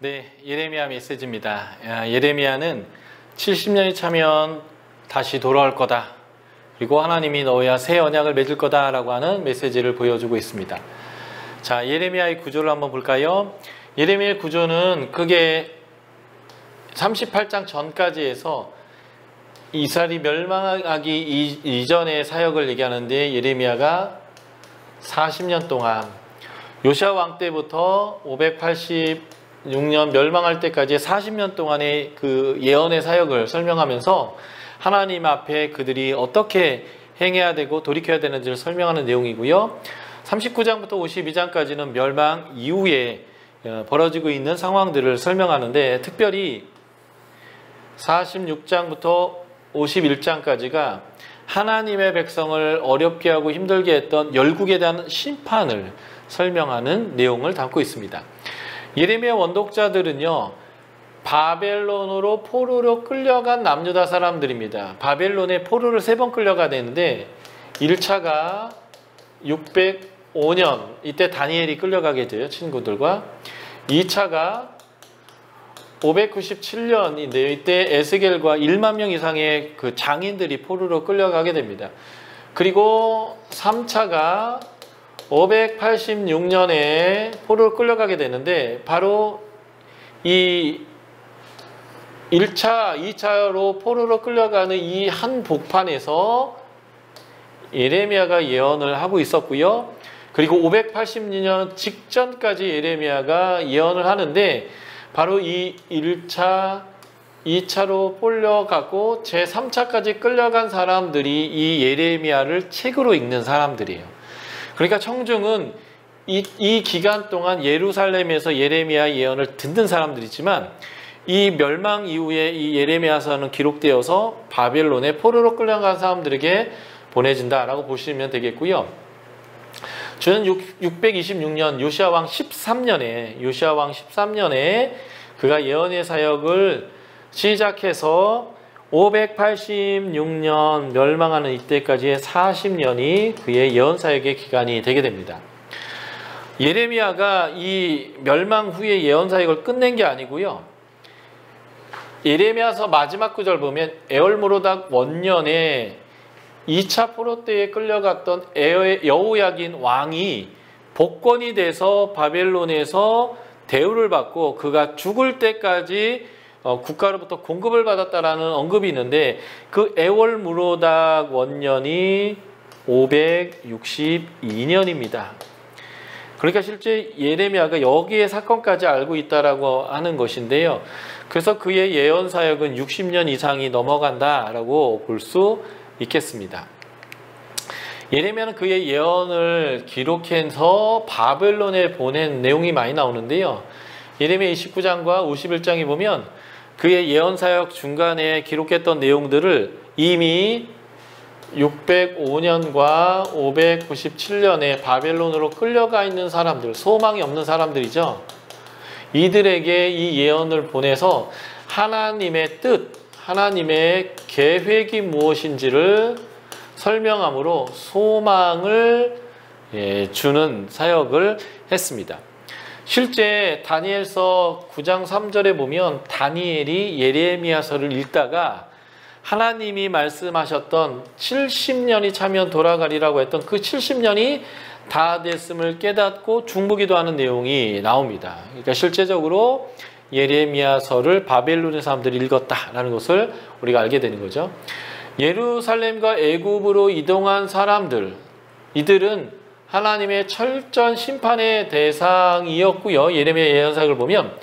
네, 예레미야 메시지입니다. 예레미야는 70년이 차면 다시 돌아올 거다. 그리고 하나님이 너희와 새 언약을 맺을 거다라고 하는 메시지를 보여주고 있습니다. 자, 예레미야의 구조를 한번 볼까요? 예레미야의 구조는 크게 38장 전까지 해서 이스라엘이 멸망하기 이전의 사역을 얘기하는데, 예레미야가 40년 동안 요시야 왕 때부터 586년 멸망할 때까지 40년 동안의 그 예언의 사역을 설명하면서 하나님 앞에 그들이 어떻게 행해야 되고 돌이켜야 되는지를 설명하는 내용이고요. 39장부터 52장까지는 멸망 이후에 벌어지고 있는 상황들을 설명하는데, 특별히 46장부터 51장까지가 하나님의 백성을 어렵게 하고 힘들게 했던 열국에 대한 심판을 설명하는 내용을 담고 있습니다. 예레미야 원독자들은요, 바벨론으로 포로로 끌려간 남유다 사람들입니다. 바벨론에 포로를 3번 끌려가 되는데, 1차가 605년 이때 다니엘이 끌려가게 돼요, 친구들과. 2차가 597년인데요. 이때 에스겔과 1만 명 이상의 그 장인들이 포로로 끌려가게 됩니다. 그리고 3차가 586년에 포로로 끌려가게 되는데, 바로 이 1차, 2차로 포로로 끌려가는 이 한 복판에서 예레미야가 예언을 하고 있었고요. 그리고 586년 직전까지 예레미야가 예언을 하는데, 바로 이 1차, 2차로 끌려가고 제3차까지 끌려간 사람들이 이 예레미야를 책으로 읽는 사람들이에요. 그러니까 청중은 이 기간 동안 예루살렘에서 예레미야 예언을 듣는 사람들이지만, 이 멸망 이후에 이 예레미야서는 기록되어서 바벨론에 포로로 끌려간 사람들에게 보내진다라고 보시면 되겠고요. 저는 626년 요시야 왕 13년에 그가 예언의 사역을 시작해서 586년 멸망하는 이때까지의 40년이 그의 예언 사역의 기간이 되게 됩니다. 예레미야가 이 멸망 후에 예언 사역을 끝낸 게 아니고요. 예레미야서 마지막 구절 보면 에올므로닥 원년에 2차 포로 때에 끌려갔던 여호야긴 왕이 복권이 돼서 바벨론에서 대우를 받고 그가 죽을 때까지 국가로부터 공급을 받았다라는 언급이 있는데, 그 에올므로닥 원년이 562년입니다. 그러니까 실제 예레미야가 여기에 사건까지 알고 있다라고 하는 것인데요. 그래서 그의 예언 사역은 60년 이상이 넘어간다라고 볼 수 있겠습니다. 예레미야는 그의 예언을 기록해서 바벨론에 보낸 내용이 많이 나오는데요. 예레미야 29장과 51장에 보면 그의 예언 사역 중간에 기록했던 내용들을 이미 605년과 597년에 바벨론으로 끌려가 있는 사람들, 소망이 없는 사람들이죠. 이들에게 이 예언을 보내서 하나님의 뜻, 하나님의 계획이 무엇인지를 설명함으로 소망을 주는 사역을 했습니다. 실제 다니엘서 9장 3절에 보면 다니엘이 예레미야서를 읽다가 하나님이 말씀하셨던 70년이 차면 돌아가리라고 했던 그 70년이 다 됐음을 깨닫고 중보기도하는 내용이 나옵니다. 그러니까 실제적으로 예레미야서를 바벨론의 사람들이 읽었다라는 것을 우리가 알게 되는 거죠. 예루살렘과 애굽으로 이동한 사람들, 이들은 하나님의 철저한 심판의 대상이었고요. 예레미야 예언사를 보면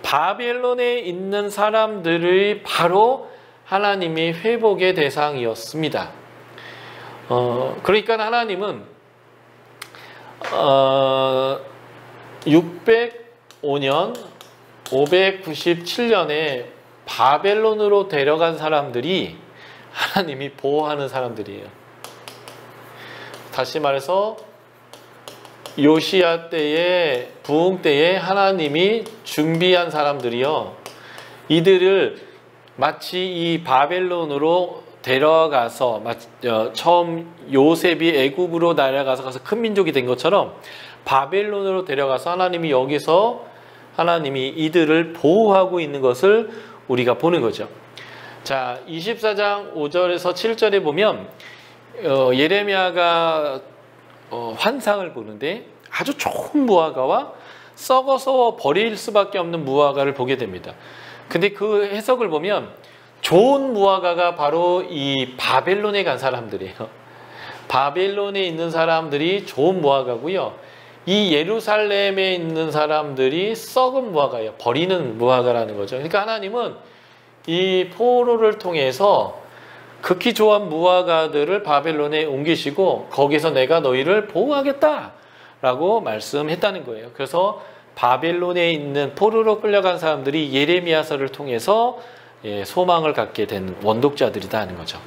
바벨론에 있는 사람들이 바로 하나님의 회복의 대상이었습니다. 그러니까 하나님은 605년, 597년에 바벨론으로 데려간 사람들이 하나님이 보호하는 사람들이에요. 다시 말해서 요시야 때에, 부흥 때에 하나님이 준비한 사람들이요, 이들을 마치 이 바벨론으로 데려가서 처음 요셉이 애굽으로 날아가서 큰 민족이 된 것처럼 바벨론으로 데려가서 하나님이 여기서 하나님이 이들을 보호하고 있는 것을 우리가 보는 거죠. 자, 24장 5절에서 7절에 보면 예레미야가 환상을 보는데 아주 좋은 무화과와 썩어서 버릴 수밖에 없는 무화과를 보게 됩니다. 근데 그 해석을 보면 좋은 무화과가 바로 이 바벨론에 간 사람들이에요. 바벨론에 있는 사람들이 좋은 무화과고요. 이 예루살렘에 있는 사람들이 썩은 무화과예요. 버리는 무화과라는 거죠. 그러니까 하나님은 이 포로를 통해서 극히 좋은 무화과들을 바벨론에 옮기시고 거기서 내가 너희를 보호하겠다라고 말씀했다는 거예요. 그래서 바벨론에 있는 포로로 끌려간 사람들이 예레미야서를 통해서 소망을 갖게 된 원독자들이다 하는 거죠.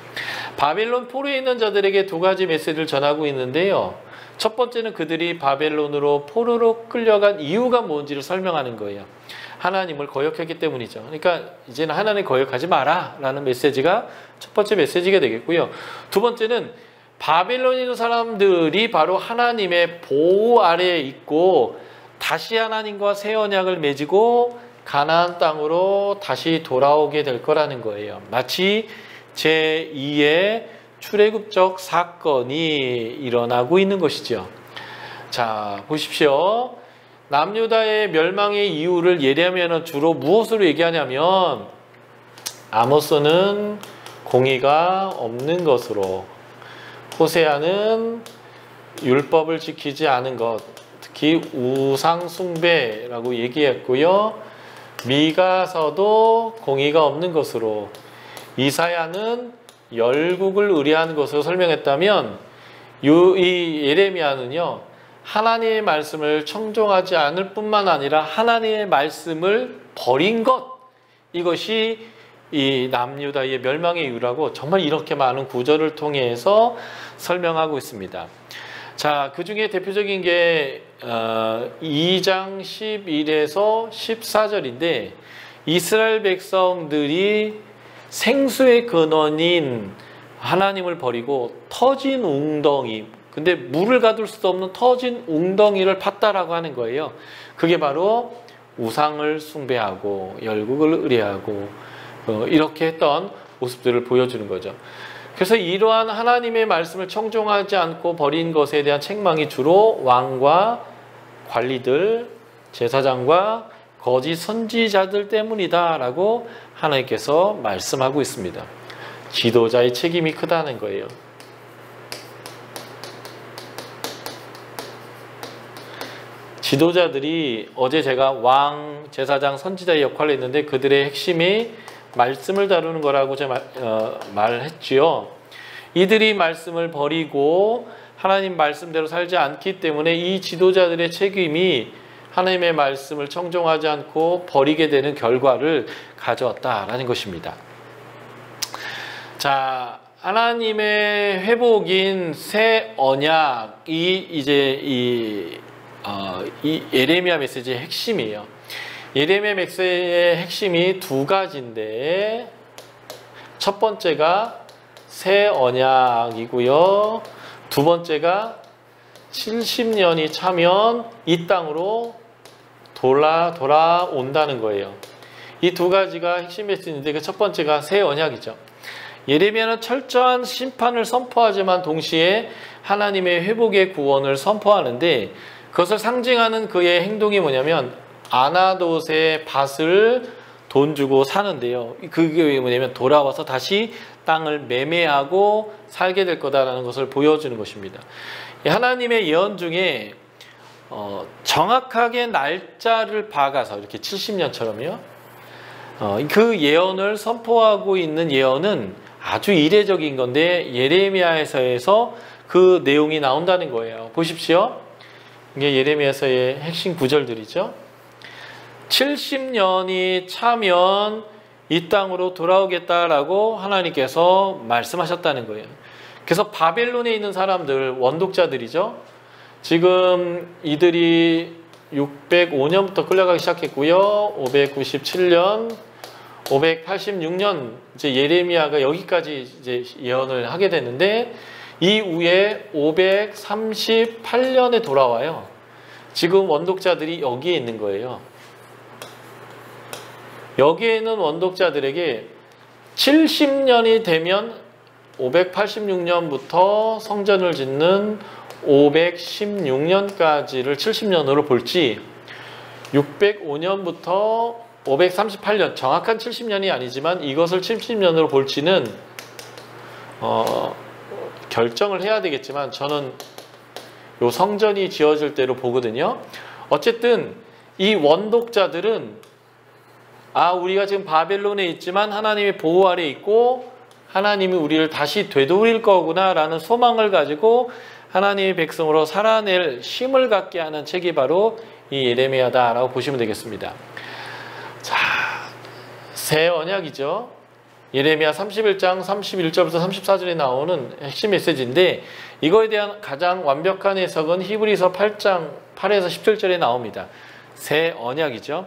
바벨론 포로에 있는 자들에게 두 가지 메시지를 전하고 있는데요. 첫 번째는 그들이 바벨론으로 포로로 끌려간 이유가 뭔지를 설명하는 거예요. 하나님을 거역했기 때문이죠. 그러니까 이제는 하나님 거역하지 마라 라는 메시지가 첫 번째 메시지가 되겠고요. 두 번째는 바벨론에 있는 사람들이 바로 하나님의 보호 아래에 있고 다시 하나님과 새 언약을 맺고 가나안 땅으로 다시 돌아오게 될 거라는 거예요. 마치 제2의 출애굽적 사건이 일어나고 있는 것이죠. 자, 보십시오. 남유다의 멸망의 이유를 예레미야는 주로 무엇으로 얘기하냐면 아모스는 공의가 없는 것으로, 호세아는 율법을 지키지 않은 것, 특히 우상 숭배라고 얘기했고요. 미가서도 공의가 없는 것으로, 이사야는 열국을 의뢰한 것으로 설명했다면 이 예레미야는요, 하나님의 말씀을 청종하지 않을 뿐만 아니라 하나님의 말씀을 버린 것, 이것이 이 남유다의 멸망의 이유라고 정말 이렇게 많은 구절을 통해서 설명하고 있습니다. 자, 그 중에 대표적인 게 2장 11에서 14절인데 이스라엘 백성들이 생수의 근원인 하나님을 버리고 터진 웅덩이, 근데 물을 가둘 수 없는 터진 웅덩이를 팠다라고 하는 거예요. 그게 바로 우상을 숭배하고 열국을 의뢰하고 이렇게 했던 모습들을 보여주는 거죠. 그래서 이러한 하나님의 말씀을 청종하지 않고 버린 것에 대한 책망이 주로 왕과 관리들, 제사장과 거짓 선지자들 때문이다라고 하나님께서 말씀하고 있습니다. 지도자의 책임이 크다는 거예요. 지도자들이, 어제 제가 왕, 제사장, 선지자의 역할을 했는데 그들의 핵심이 말씀을 다루는 거라고 제가 말했지요. 이들이 말씀을 버리고 하나님 말씀대로 살지 않기 때문에 이 지도자들의 책임이 하나님의 말씀을 청종하지 않고 버리게 되는 결과를 가져왔다라는 것입니다. 자, 하나님의 회복인 새 언약이 이제 이 예레미야 메시지의 핵심이에요. 예레미야 메시지의 핵심이 두 가지인데 첫 번째가 새 언약이고요. 두 번째가 70년이 차면 이 땅으로 돌아온다는 거예요. 이 두 가지가 핵심 메시지인데 그 첫 번째가 새 언약이죠. 예레미야는 철저한 심판을 선포하지만 동시에 하나님의 회복의 구원을 선포하는데 그것을 상징하는 그의 행동이 뭐냐면 아나돗의 밭을 돈 주고 사는데요. 그게 뭐냐면 돌아와서 다시 땅을 매매하고 살게 될 거다라는 것을 보여주는 것입니다. 하나님의 예언 중에 정확하게 날짜를 박아서 이렇게 70년처럼요. 그 예언을 선포하고 있는 예언은 아주 이례적인 건데 예레미야에서 그 내용이 나온다는 거예요. 보십시오. 이게 예레미야서의 핵심 구절들이죠. 70년이 차면 이 땅으로 돌아오겠다라고 하나님께서 말씀하셨다는 거예요. 그래서 바벨론에 있는 사람들, 원독자들이죠. 지금 이들이 605년부터 끌려가기 시작했고요. 597년, 586년 이제 예레미야가 여기까지 이제 예언을 하게 되는데 이후에 538년에 돌아와요. 지금 원독자들이 여기에 있는 거예요. 여기에 있는 원독자들에게 70년이 되면 586년부터 성전을 짓는 516년까지를 70년으로 볼지 605년부터 538년, 정확한 70년이 아니지만 이것을 70년으로 볼지는 결정을 해야 되겠지만 저는 요 성전이 지어질 때로 보거든요. 어쨌든 이 원독자들은 우리가 지금 바벨론에 있지만 하나님의 보호 아래 있고 하나님이 우리를 다시 되돌릴 거구나 라는 소망을 가지고 하나님의 백성으로 살아낼 힘을 갖게 하는 책이 바로 이 예레미야다라고 보시면 되겠습니다. 자, 새 언약이죠. 예레미야 31장 31절부터 34절에 나오는 핵심 메시지인데 이거에 대한 가장 완벽한 해석은 히브리서 8장 8에서 17절에 나옵니다. 새 언약이죠.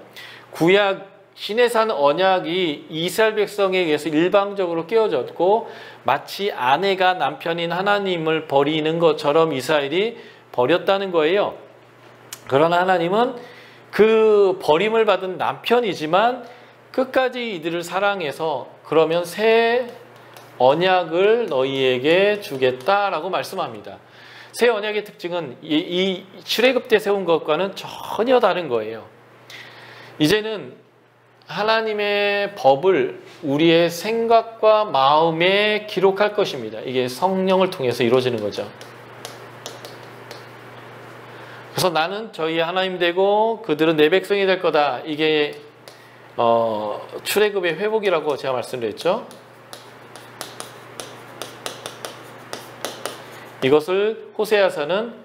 구약 신의 산 언약이 이스라엘 백성에 의해서 일방적으로 깨어졌고 마치 아내가 남편인 하나님을 버리는 것처럼 이스라엘이 버렸다는 거예요. 그러나 하나님은 그 버림을 받은 남편이지만 끝까지 이들을 사랑해서 그러면 새 언약을 너희에게 주겠다라고 말씀합니다. 새 언약의 특징은 이 출애굽 때 세운 것과는 전혀 다른 거예요. 이제는 하나님의 법을 우리의 생각과 마음에 기록할 것입니다. 이게 성령을 통해서 이루어지는 거죠. 그래서 나는 저희 하나님 되고 그들은 내 백성이 될 거다. 이게 출애굽의 회복이라고 제가 말씀드렸죠. 이것을 호세아서는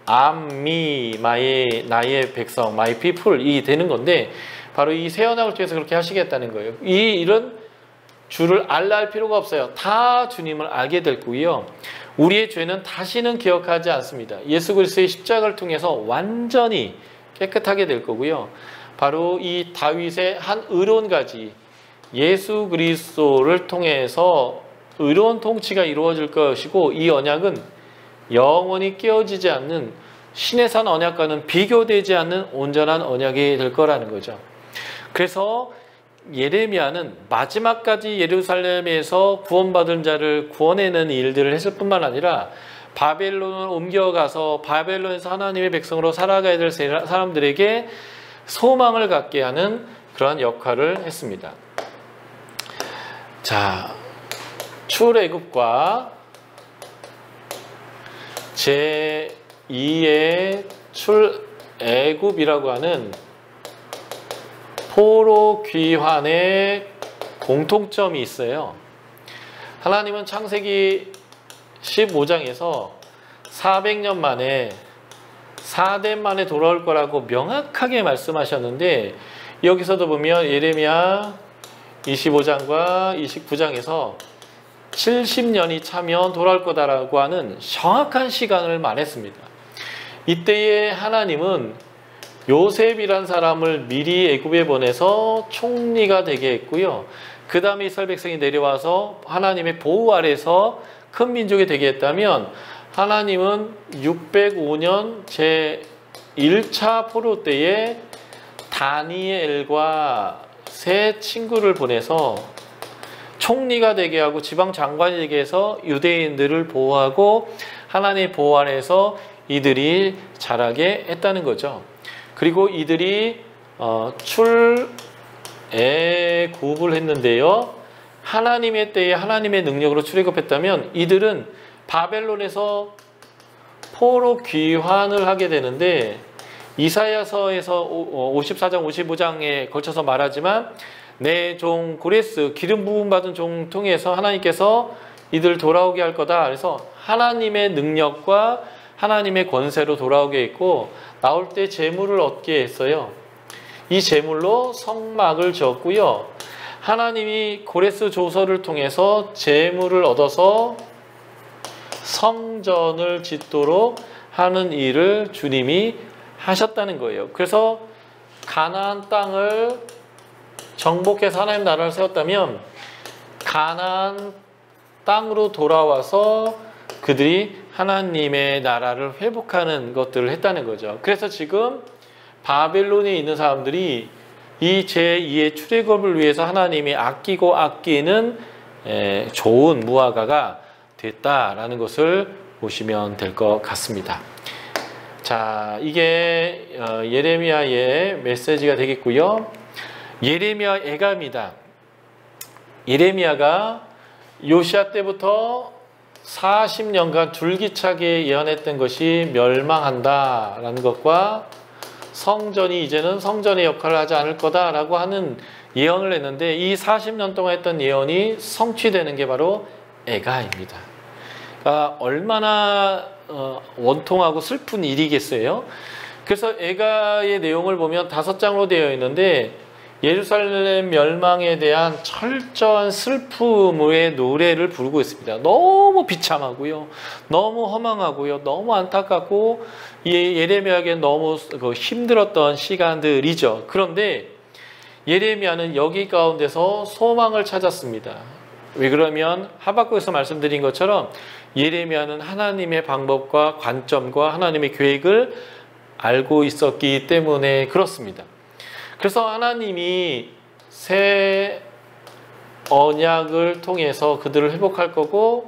암미 나의 백성, my people이 되는 건데 바로 이 새 언약을 통해서 그렇게 하시겠다는 거예요. 이런 주를 알라 할 필요가 없어요. 다 주님을 알게 될 거고요. 우리의 죄는 다시는 기억하지 않습니다. 예수 그리스도의 십자가를 통해서 완전히 깨끗하게 될 거고요. 바로 이 다윗의 한 의로운가지 예수 그리스도를 통해서 의로운 통치가 이루어질 것이고 이 언약은 영원히 깨어지지 않는 신의 산 언약과는 비교되지 않는 온전한 언약이 될 거라는 거죠. 그래서 예레미야는 마지막까지 예루살렘에서 구원받은 자를 구원해내는 일들을 했을 뿐만 아니라 바벨론을 옮겨가서 바벨론에서 하나님의 백성으로 살아가야 될 사람들에게 소망을 갖게 하는 그러한 역할을 했습니다. 자, 출애굽과 제2의 출애굽이라고 하는 포로 귀환의 공통점이 있어요. 하나님은 창세기 15장에서 400년 만에 4대 만에 돌아올 거라고 명확하게 말씀하셨는데 여기서도 보면 예레미야 25장과 29장에서 70년이 차면 돌아올 거다라고 하는 정확한 시간을 말했습니다. 이때에 하나님은 요셉이란 사람을 미리 애굽에 보내서 총리가 되게 했고요. 그 다음에 이스라엘 백성이 내려와서 하나님의 보호 아래서 큰 민족이 되게 했다면 하나님은 605년 제1차 포로 때에 다니엘과 세 친구를 보내서 총리가 되게 하고 지방 장관이 되게 해서 유대인들을 보호하고 하나님의 보호 아래에서 이들이 자라게 했다는 거죠. 그리고 이들이 출애굽을 했는데요. 하나님의 때에 하나님의 능력으로 출애굽했다면 이들은 바벨론에서 포로 귀환을 하게 되는데 이사야서에서 54장 55장에 걸쳐서 말하지만 내 종 고레스 기름 부음 받은 종 통해서 하나님께서 이들 돌아오게 할 거다. 그래서 하나님의 능력과 하나님의 권세로 돌아오게 했고 나올 때 재물을 얻게 했어요. 이 재물로 성막을 지었고요. 하나님이 고레스 조서를 통해서 재물을 얻어서 성전을 짓도록 하는 일을 주님이 하셨다는 거예요. 그래서 가나안 땅을 정복해서 하나님 나라를 세웠다면 가나안 땅으로 돌아와서 그들이 하나님의 나라를 회복하는 것들을 했다는 거죠. 그래서 지금 바벨론에 있는 사람들이 이 제2의 출애굽을 위해서 하나님이 아끼고 아끼는 좋은 무화과가 됐다라는 것을 보시면 될 것 같습니다. 자, 이게 예레미야의 메시지가 되겠고요. 예레미야 애가입니다. 예레미야가 요시야 때부터 40년간 줄기차게 예언했던 것이 멸망한다라는 것과 성전이 이제는 성전의 역할을 하지 않을 거다라고 하는 예언을 했는데, 이 40년 동안 했던 예언이 성취되는 게 바로 애가입니다. 그러니까 얼마나 원통하고 슬픈 일이겠어요. 그래서 애가의 내용을 보면 5장으로 되어 있는데, 예루살렘 멸망에 대한 철저한 슬픔의 노래를 부르고 있습니다. 너무 비참하고요, 너무 허망하고요, 너무 안타깝고 예레미야에게 너무 힘들었던 시간들이죠. 그런데 예레미야는 여기 가운데서 소망을 찾았습니다. 왜 그러면 하박국에서 말씀드린 것처럼 예레미야는 하나님의 방법과 관점과 하나님의 계획을 알고 있었기 때문에 그렇습니다. 그래서 하나님이 새 언약을 통해서 그들을 회복할 거고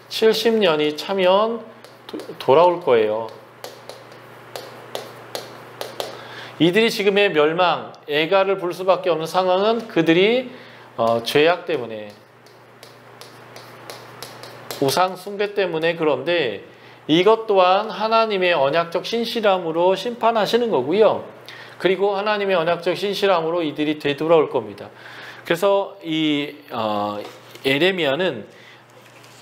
70년이 차면 돌아올 거예요. 이들이 지금의 멸망, 애가를 부를 수밖에 없는 상황은 그들이 죄악 때문에, 우상 숭배 때문에. 그런데 이것 또한 하나님의 언약적 신실함으로 심판하시는 거고요. 그리고 하나님의 언약적 신실함으로 이들이 되돌아올 겁니다. 그래서 이 예레미야는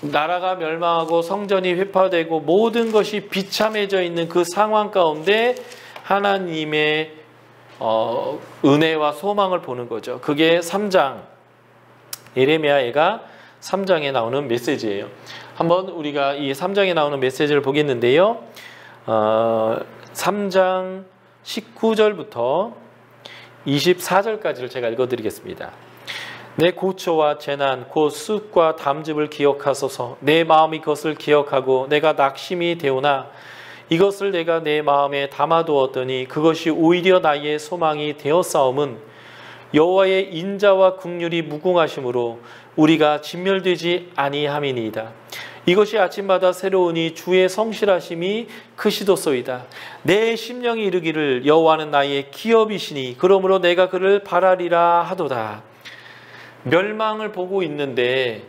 나라가 멸망하고 성전이 회파되고 모든 것이 비참해져 있는 그 상황 가운데 하나님의 은혜와 소망을 보는 거죠. 그게 3장, 예레미야가 3장에 나오는 메시지예요. 한번 우리가 이 3장에 나오는 메시지를 보겠는데요. 3장 19절부터 24절까지를 제가 읽어드리겠습니다. 내 고초와 재난 곧 쑥과 담즙을 기억하소서. 내 마음이 그것을 기억하고 내가 낙심이 되오나 이것을 내가 내 마음에 담아두었더니 그것이 오히려 나의 소망이 되었사옴은 여호와의 인자와 긍휼이 무궁하심으로 우리가 진멸되지 아니함이니이다. 이것이 아침마다 새로우니 주의 성실하심이 크시도소이다. 내 심령이 이르기를 여호와는 나의 기업이시니 그러므로 내가 그를 바라리라 하도다. 멸망을 보고 있는데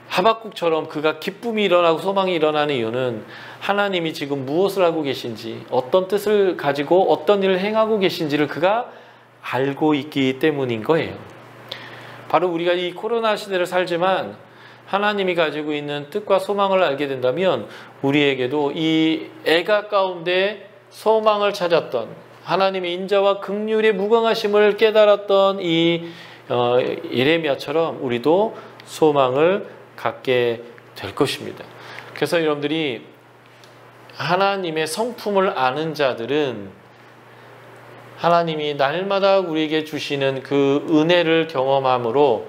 하박국처럼 그가 기쁨이 일어나고 소망이 일어나는 이유는 하나님이 지금 무엇을 하고 계신지, 어떤 뜻을 가지고 어떤 일을 행하고 계신지를 그가 알고 있기 때문인 거예요. 바로 우리가 이 코로나 시대를 살지만 하나님이 가지고 있는 뜻과 소망을 알게 된다면 우리에게도 이 애가 가운데 소망을 찾았던 하나님의 인자와 긍휼의 무궁하심을 깨달았던 이 예레미야처럼 우리도 소망을 갖게 될 것입니다. 그래서 여러분들이 하나님의 성품을 아는 자들은 하나님이 날마다 우리에게 주시는 그 은혜를 경험함으로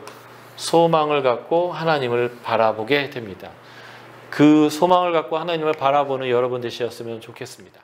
소망을 갖고 하나님을 바라보게 됩니다. 그 소망을 갖고 하나님을 바라보는 여러분 되셨으면 좋겠습니다.